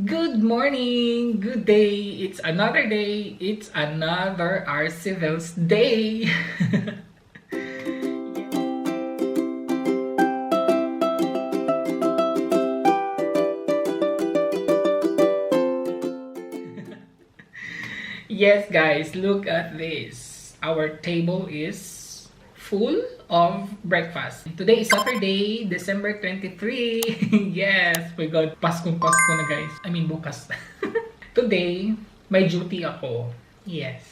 Good morning! Good day! It's another day! It's another Arcivils day! Yes guys, look at this. Our table is full of breakfast. Today is Saturday, December 23. Yes, my God, Paskong Pasko na guys. I mean bukas. Today, may duty ako. Yes.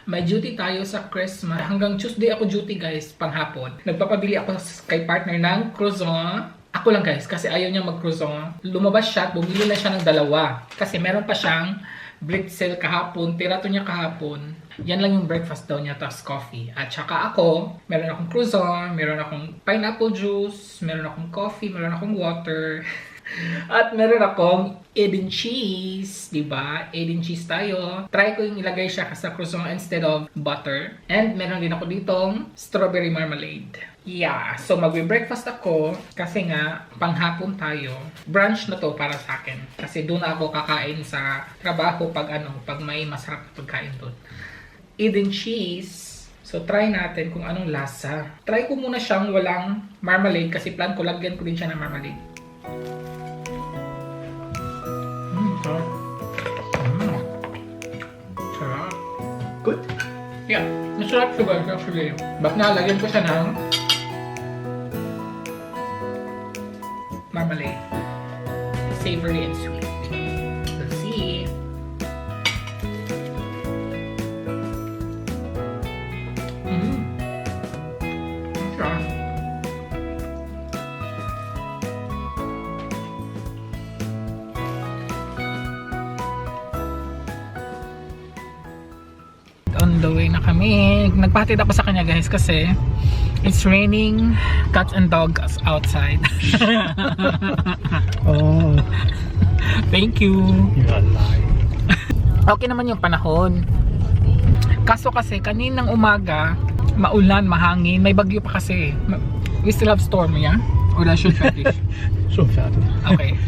May duty tayo sa Christmas. Hanggang Tuesday ako duty guys, panghapon. Nagpapabili ako kay partner ng croissant. Ako lang guys, kasi ayaw niya mag-croissant. Lumabas siya at bumili na siya ng dalawa. Kasi meron pa siyang britzel kahapon, tirato niya kahapon. Yan lang yung breakfast daw niya, tapos coffee. At saka ako, meron akong croissant, meron akong pineapple juice, meron akong coffee, meron akong water. At meron akong egg and cheese, diba? Egg and cheese tayo. Try ko yung ilagay siya sa croissant instead of butter. And meron din ako ditong strawberry marmalade. Yeah, so magbe-breakfast ako kasi nga panghapon tayo. Brunch na to para sa akin. Kasi doon ako kakain sa trabaho pag may masarap na pagkain doon. Egg and cheese. So try natin kung anong lasa. Try ko muna siyang walang marmalade kasi plan ko lagyan ko din siya ng marmalade. Sarap. Sarap. Good? Yeah, masarap siya guys actually. Bak nalagyan ko siya ng marmalade. Savory and sweet. Let's see. Sarap. On the way na kami. Nagpatid ako sa kanya guys kasi it's raining cats and dogs outside. Oh, Thank you. you're alive. Okay naman yung panahon. Kaso kasi kaninang umaga, maulan, mahangin, may bagyo pa kasi. We still have storm, yeah? Or that should finish? Schon fertig. Okay.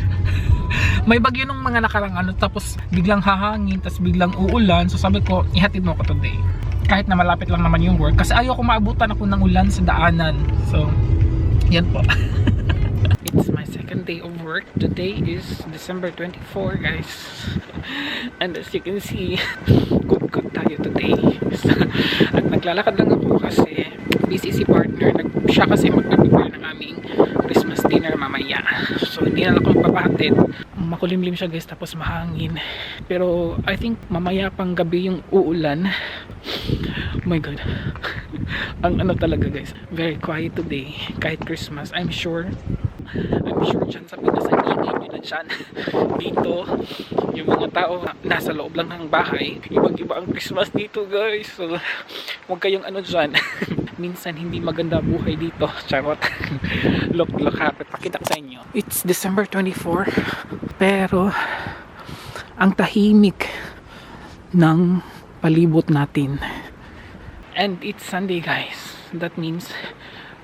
May bagyo nung mga nakarang tapos biglang hahangin, tapos biglang uulan. So sabi ko, ihatid mo ko today. Kahit na malapit lang naman yung work. Kasi ayoko maabutan ako ng ulan sa daanan. So, yan po. It's my second day of work. Today is December 24, guys. And as you can see, good tayo today. At naglalakad lang ako kasi busy si partner. Siya kasi magpe-prepare ng aming Christmas dinner mamaya. So, hindi na lang ako magpapahatid. Makulimlim siya guys, tapos mahangin. Pero I think mamaya pang gabi yung uulan. Oh my God. Ang talaga guys, very quiet today. Kahit Christmas, I'm sure dyan sa Pinas ang ingay nyo na dyan. Dito, yung mga tao nasa loob lang ng bahay. Ibang-iba ang Christmas dito guys. So, huwag kayong dyan. Minsan hindi maganda buhay dito. Charot. Look, pakita ko sa inyo. It's December 24. Pero, ang tahimik ng palibot natin. And it's Sunday guys. That means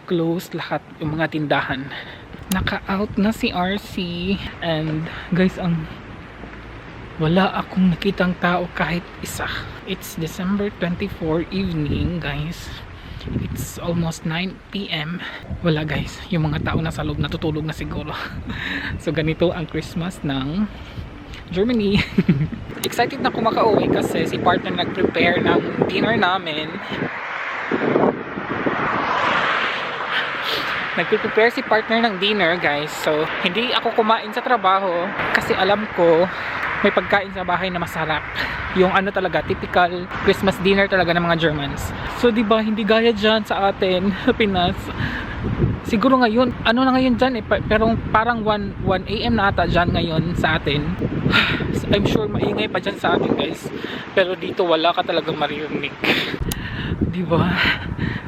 closed lahat yung mga tindahan. Naka-out na si RC. And guys, wala akong nakitang tao kahit isa. It's December 24 evening guys. It's almost 9 PM. Wala guys, yung mga tao nasa loob natutulog na siguro. So ganito ang Christmas ng Germany. Excited na ako makauwi kasi si partner nag-prepare ng dinner namin. Nag-prepare si partner ng dinner guys. So hindi ako kumain sa trabaho kasi alam ko may pagkain sa bahay na masarap. Yung talaga, typical Christmas dinner talaga ng mga Germans. So diba, hindi gaya dyan sa atin, Pinas. Siguro ngayon, na ngayon dyan pero parang 1 AM na ata dyan ngayon sa atin. I'm sure maingay pa dyan sa atin guys. Pero dito wala ka talagang maririnig. Diba?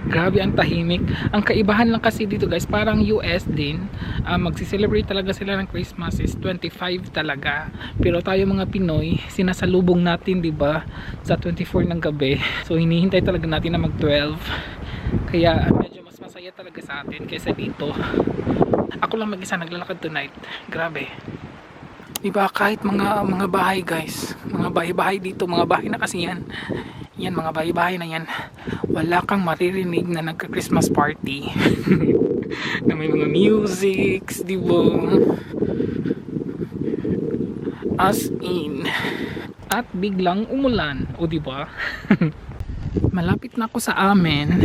Grabe ang tahimik. Ang kaibahan lang kasi dito guys, parang US din. Magsi-celebrate talaga sila ng Christmas is 25 talaga. Pero tayo mga Pinoy, sinasalubong natin, 'di ba, sa 24 ng gabi. So hinihintay talaga natin na mag-12. Kaya medyo mas masaya talaga sa atin kaysa dito. Ako lang mag-isa naglalakad tonight. Grabe. Diba kahit mga bahay guys, mga bahay-bahay dito, mga bahay na kasi yan. Yan mga bahay-bahay na yan. Wala kang maririnig na nagka-Christmas party. Na may mga musics, diba? As in. At biglang umulan, o diba? Malapit na ako sa amin.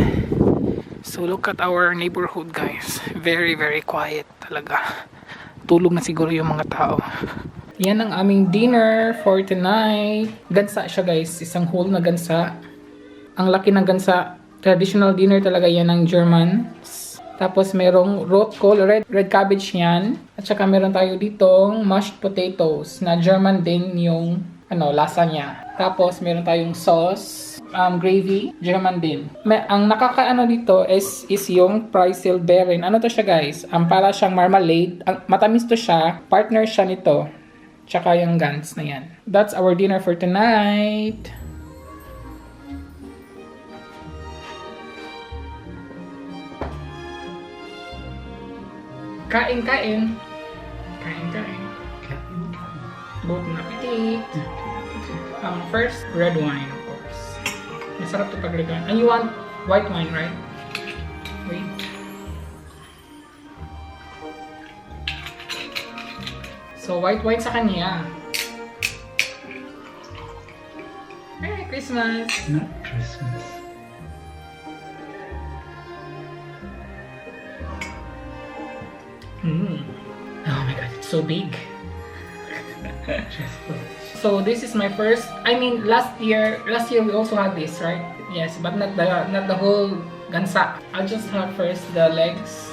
So look at our neighborhood guys. Very very quiet talaga. Tulog na siguro yung mga tao. Yan ang aming dinner for tonight. Gansa siya guys. Isang whole na gansa. Ang laki ng gansa. Traditional dinner talaga yan ng German. Tapos merong rotkohl, red cabbage yan. At saka meron tayo ditong mashed potatoes na German din yung lasa niya. Tapos meron tayong sauce, gravy, German din. Ang nakakaano dito is yung Preiselbeeren. Ano to siya guys? Para siyang marmalade. Matamis to siya. Partner siya nito. Tsaka yung Gans na yan. That's our dinner for tonight. Kain. Bon appetit. First, red wine, of course. Masarap to pag red wine. And you want white wine, right? Wait. So, white wine sa kanya. Merry Christmas! Not Christmas. Oh my god, it's so big. Just So this is my first. I mean, last year we also had this, right? Yes, but not the whole gansa. I'll just have first the legs.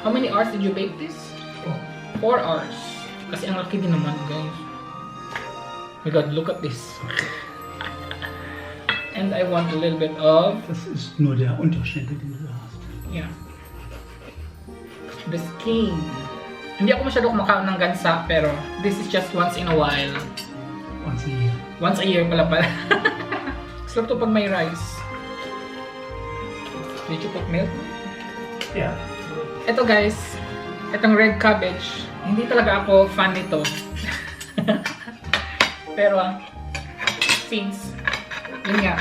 How many hours did you bake this? 4 hours. Kasi ang laki din naman, guys. My God, look at this. And I want a little bit of. Das ist nur der Unterschenkel, den du hast. Yeah. The skin. Hindi ako masyado kumakain ng gansa, pero this is just once in a while. Once a year. Once a year pala. Sarap to pag may rice. Did you put milk? Yeah. Ito guys, itong red cabbage, hindi talaga ako fan nito. Pero since yun nga,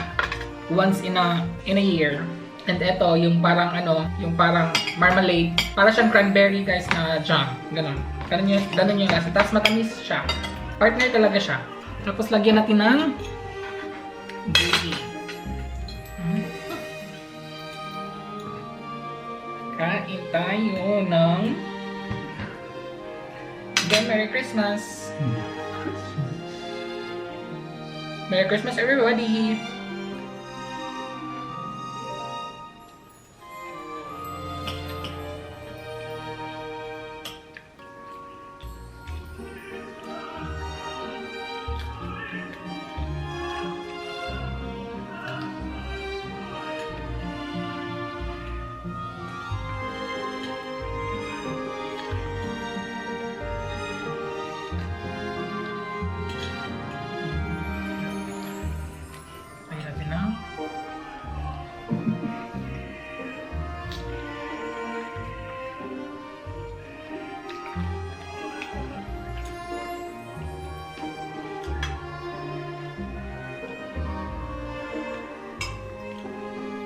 once in a year. And ito, yung parang yung parang marmalade. Para siyang cranberry guys na jam. Ganon. Ganon yung lasa. Tapos matamis siya. Partner talaga siya. Tapos lagyan natin ng gravy. Kain tayo ng again, Merry Christmas! Merry Christmas everybody!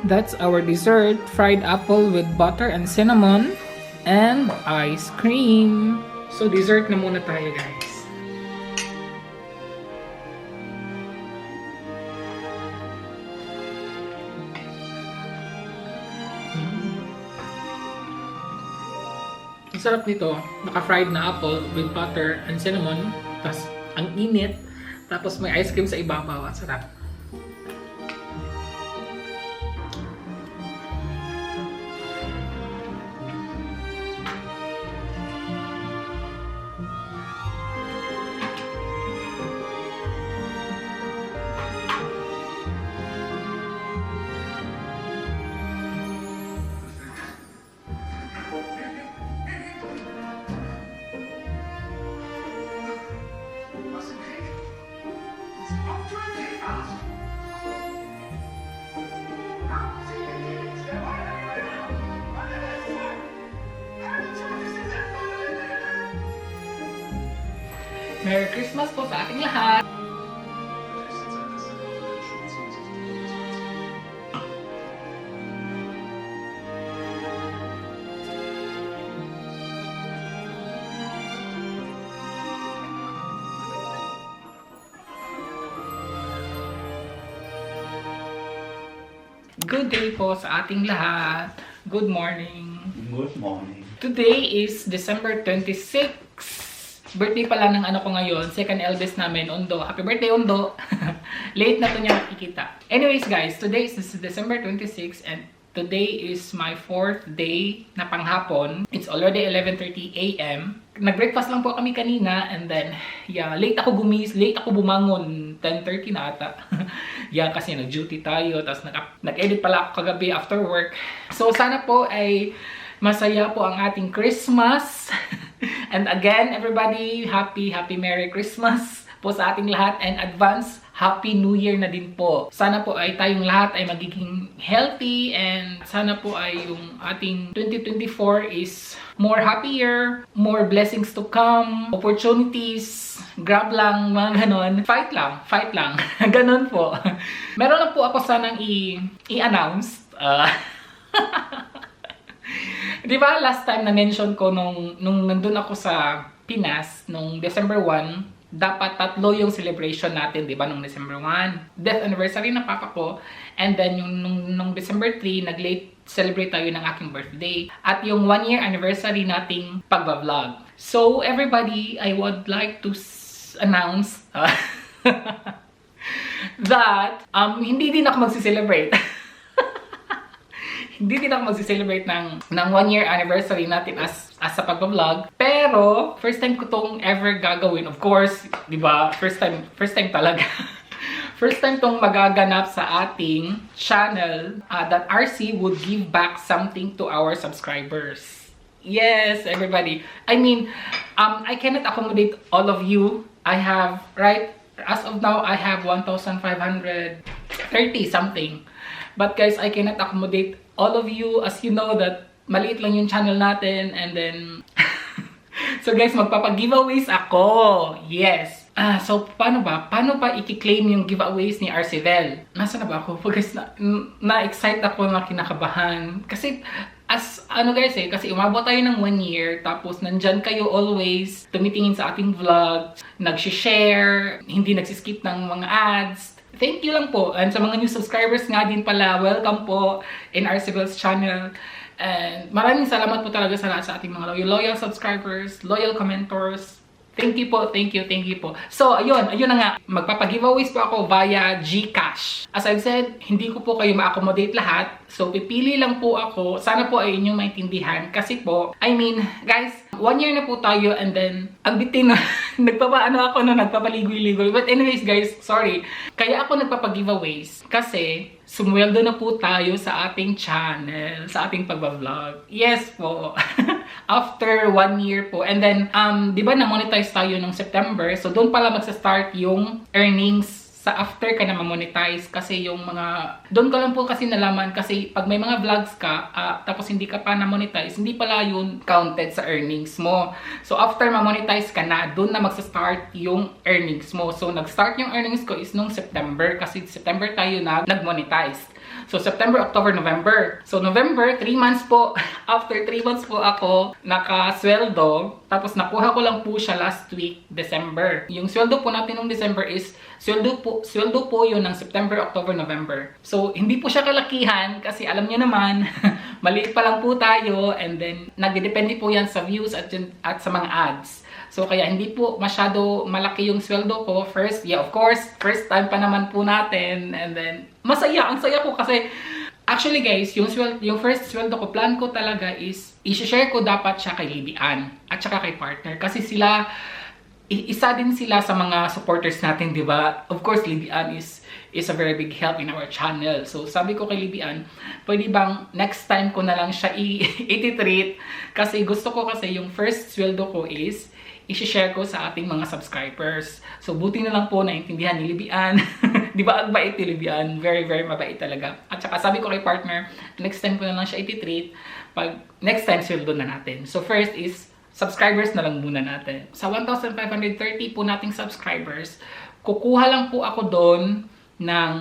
That's our dessert, fried apple with butter and cinnamon and ice cream. So dessert na muna tayo guys. Ang sarap nito, naka-fried na apple with butter and cinnamon. Tapos ang init, tapos may ice cream sa ibabaw. Ang sarap. Merry Christmas po sa ating lahat! Good day po sa ating lahat. Good morning. Good morning. Today is December 26. Birthday pala ng ano ko ngayon, second eldest namin, Undo. Happy birthday, Undo! Late na to niya nakikita. Anyways guys, today is December 26 and today is my 4th day na panghapon. It's already 11:30 a.m. Nag-breakfast lang po kami kanina and then, yeah, late ako bumangon. 10:30 na ata. Yeah, kasi nag-duty tayo. Tapos nag-edit pala ako kagabi after work. So, sana po ay masaya po ang ating Christmas. And again, everybody, happy Merry Christmas po sa ating lahat. And advance, Happy New Year na din po. Sana po ay tayong lahat ay magiging healthy. And sana po ay yung ating 2024 is more happier, more blessings to come, opportunities, grab lang, mga ganon. Fight lang. Ganon po. Meron lang po ako sanang i-announce. Di ba last time na-mention ko nung nandun ako sa Pinas, nung December 1, dapat 3 yung celebration natin, di ba, nung December 1. Death anniversary ng papa ko. And then, yung nung December 3, nag-late celebrate tayo ng aking birthday. At yung 1-year anniversary nating pagba-vlog. So, everybody, I would like to announce that hindi din ako magsiselebrate. Hindi din ako magsiselebrate ng 1-year anniversary natin as sa pagbablog. Pero, first time ko tong ever gagawin. Of course, di ba? First time talaga. First time tong magaganap sa ating channel that RC would give back something to our subscribers. Yes, everybody. I mean, I cannot accommodate all of you. I have, right? As of now, I have 1,530 something. But guys, I cannot accommodate all of you, as you know that maliit lang yung channel natin, and then so guys, magpapag-giveaways ako. Yes. So paano ba i-claim yung giveaways ni Arcevel? Nasaan na ba ako? Guys, na-excite ako, na kinakabahan. Kasi guys kasi umabot tayo ng 1 year, tapos nandyan kayo always tumitingin sa ating vlog, nag-share, hindi nagsiskip ng mga ads. Thank you lang po. And sa mga new subscribers nga din pala, welcome po in Arcevel's channel. And maraming salamat po talaga sa lahat sa ating mga loyal subscribers, loyal commentors. Thank you po, thank you po. So, ayun na nga. Magpapag-giveaways po ako via GCash. As I've said, hindi ko po kayo ma-accommodate lahat. So, pipili lang po ako. Sana po ay inyong maintindihan. Kasi po, I mean, guys, 1 year na po tayo and then, ang bitin na, nagpapaligoy-ligoy. But anyways, guys, sorry. Kaya ako nagpapag-giveaways. Kasi, sumweldo na po tayo sa ating channel, sa ating pagbablog. Yes po. After 1 year po. And then, di ba na-monetize tayo nung September? So, doon pala magsa-start yung earnings sa after ka na ma-monetize. Kasi yung mga, doon ko lang po kasi nalaman. Kasi pag may mga vlogs ka, tapos hindi ka pa na-monetize, hindi pala yun counted sa earnings mo. So, after ma-monetize ka na, doon na magsa-start yung earnings mo. So, nag-start yung earnings ko is nung September. Kasi September tayo na nag-monetize. So, September, October, November. So, November, 3 months po. After 3 months po ako nakasweldo. Tapos, nakuha ko lang po siya last week, December. Yung sweldo po natin nung December is, sweldo po yun ng September, October, November. So, hindi po siya kalakihan kasi alam niyo naman, maliit pa lang po tayo. And then, nagdedepende po yan sa views at sa mga ads. So, kaya hindi po masyado malaki yung sweldo ko. First, yeah, of course, first time pa naman po natin. And then, ang saya ko kasi, actually guys, yung first sweldo ko, plan ko talaga is, i-share ko dapat siya kay Libby Ann at saka kay partner. Kasi sila, isa din sila sa mga supporters natin, di ba? Of course, Libby Ann is a very big help in our channel. So, sabi ko kay Libby Ann, pwede bang next time ko na lang siya i-treat? Kasi gusto ko kasi yung first sweldo ko is, i-share ko sa ating mga subscribers. So, buti na lang po naintindihan ni Libby Ann. Di ba, ang bait ni Libby Ann? Very, very mabait talaga. At saka, sabi ko kay partner, next time ko na lang siya i-treat. Pag next time, sweldo na natin. So, first is, subscribers na lang muna natin. Sa 1,530 po nating subscribers, kukuha lang po ako doon ng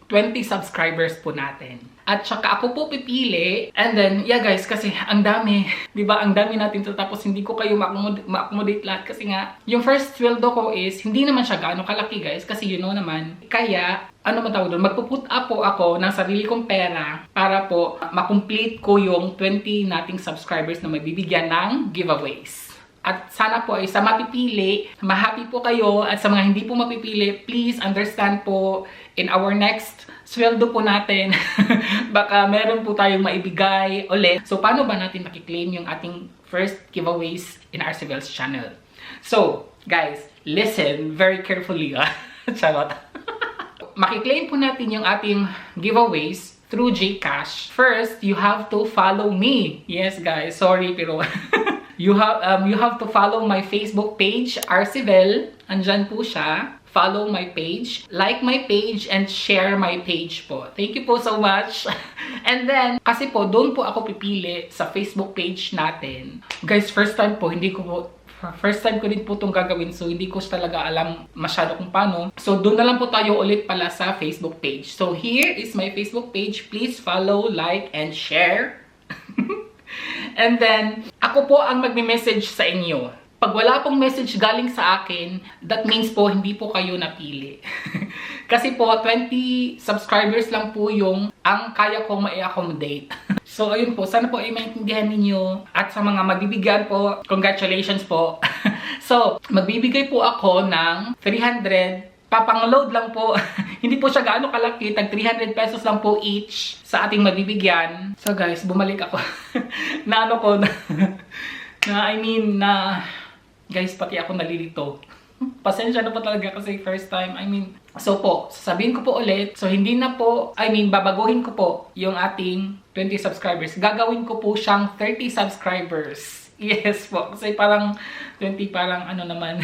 20 subscribers po natin. At saka ako po pipili. And then, yeah guys, kasi ang dami. Diba? Ang dami natin to. Tapos hindi ko kayo ma-accommodate lahat. Kasi nga, yung first sweldo ko is, hindi naman siya gaano kalaki guys. Kasi you know naman. Kaya, ano man tawag doon? Magpuput up po ako ng sarili kong pera para po makomplete ko yung 20 nating subscribers na magbibigyan ng giveaways. At sana po ay sa mapipili, ma-happy po kayo. At sa mga hindi po mapipili, please understand po in our next sweldo po natin. Baka meron po tayong maibigay ulit. So, paano ba natin makiklaim yung ating first giveaways in RC Vels channel? So, guys, listen very carefully. Charot. Makiklaim po natin yung ating giveaways through GCash. First, you have to follow me. Yes, guys. Sorry, pero... You have to follow my Facebook page, RC-Vel. Andyan po siya. Follow my page, like my page, and share my page po. Thank you po so much. And then, kasi po, doon po ako pipili sa Facebook page natin. Guys, first time ko din po itong gagawin. So, hindi ko talaga alam masyado kung paano. So, doon na lang po tayo ulit pala sa Facebook page. So, here is my Facebook page. Please follow, like, and share. And then, ako po ang magme-message sa inyo. Pag wala pong message galing sa akin, that means po hindi po kayo napili. Kasi po, 20 subscribers lang po yung ang kaya kong ma-accommodate. So, ayun po. Sana po ay maintindihan ninyo. At sa mga magbibigyan po, congratulations po. So, magbibigay po ako ng 300 papang-load lang po. Hindi po siya gaano kalaki. Tag 300 pesos lang po each sa ating mabibigyan. So guys, bumalik ako. Guys, pati ako nalilito. Pasensya na po talaga kasi first time. So po, sasabihin ko po ulit. So hindi na po, babaguhin ko po yung ating 20 subscribers. Gagawin ko po siyang 30 subscribers. Yes po, kasi parang 20 parang ano naman.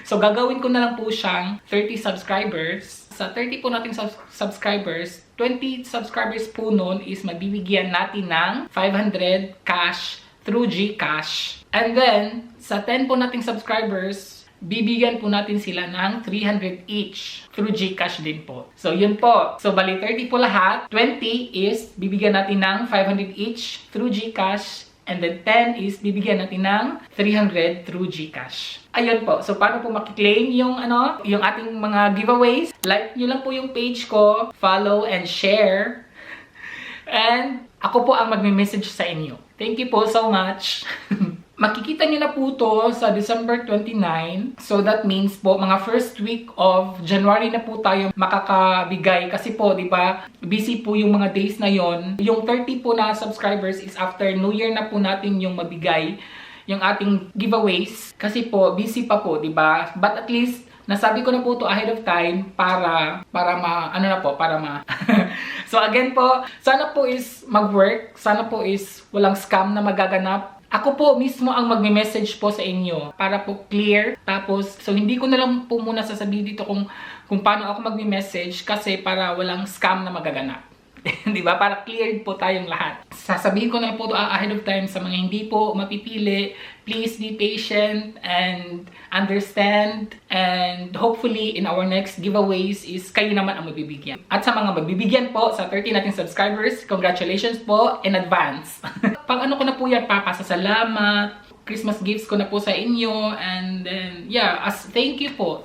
So gagawin ko na lang po siyang 30 subscribers. Sa 30 po nating subscribers, 20 subscribers po nun is mabibigyan natin ng 500 cash through GCash. And then, sa 10 po nating subscribers, bibigyan po natin sila ng 300 each through GCash din po. So, yun po. So, bali 30 po lahat. 20 is bibigyan natin ng 500 each through GCash. And then 10 is bibigyan natin ng 300 through GCash. Ayun po. So, paano po makiklaim yung ating mga giveaways? Like nyo lang po yung page ko. Follow and share. And ako po ang magme-message sa inyo. Thank you po so much. Makikita nyo na po to sa December 29. So that means po, mga first week of January na po tayo makakabigay. Kasi po, di ba, busy po yung mga days na yon. Yung 30 po na subscribers is after New Year na po natin yung mabigay yung ating giveaways. Kasi po, busy pa po, di ba? But at least, nasabi ko na po to ahead of time para So again po, sana po is mag-work. Sana po is walang scam na magaganap. Ako po mismo ang magme-message po sa inyo para po clear. Tapos, so hindi ko na lang po muna sasabihin dito kung paano ako magme-message kasi para walang scam na magaganap. Di ba? Para cleared po tayong lahat. Sasabihin ko na po ahead of time sa mga hindi po mapipili. Please be patient and understand. And hopefully, in our next giveaways is kayo naman ang mabibigyan. At sa mga mabibigyan po sa 30 nating subscribers, congratulations po in advance. Pang ano ko na po yan, papasasalamat. Christmas gifts ko na po sa inyo. And then, yeah, as thank you po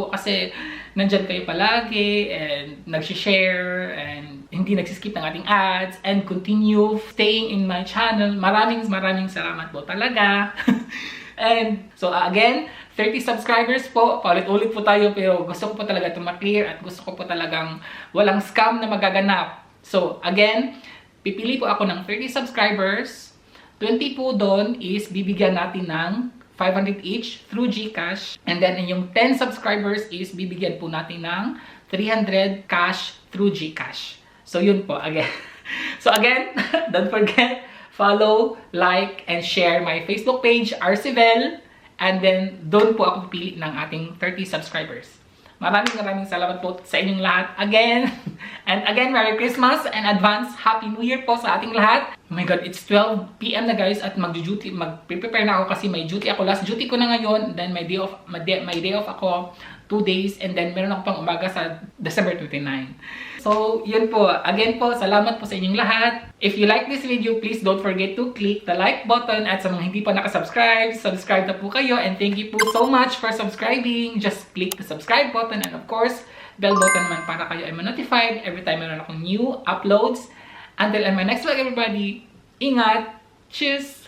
kasi nandyan kayo palagi and nag-share and hindi nagsiskip ng ating ads and continue staying in my channel. Maraming salamat po talaga. And so again, 30 subscribers po. Paulit-ulit po tayo pero gusto ko po talaga ito ma-clear at gusto ko po talagang walang scam na magaganap. So again, pipili po ako ng 30 subscribers. 20 po doon is bibigyan natin ng 500 each through GCash. And then yung 10 subscribers is bibigyan po natin ng 300 cash through GCash. So yun po again. So again, don't forget, follow, like, and share my Facebook page, RC-Vel. And then doon po ako pipili ng ating 30 subscribers. Maraming salamat po sa inyong lahat again. And again, Merry Christmas and advance Happy New Year po sa ating lahat. Oh my God, it's 12 p.m. na guys at mag-prepare na ako kasi may duty ako. Last duty ko na ngayon, then my day off ako 2 days, and then meron ako pang umaga sa December 29. So, yun po. Again po, salamat po sa inyong lahat. If you like this video, please don't forget to click the like button, at sa mga hindi pa nakasubscribe, subscribe na po kayo, and thank you po so much for subscribing. Just click the subscribe button, and of course, bell button naman para kayo ay ma-notified every time meron akong new uploads. Until my next vlog, everybody, ingat! Cheers!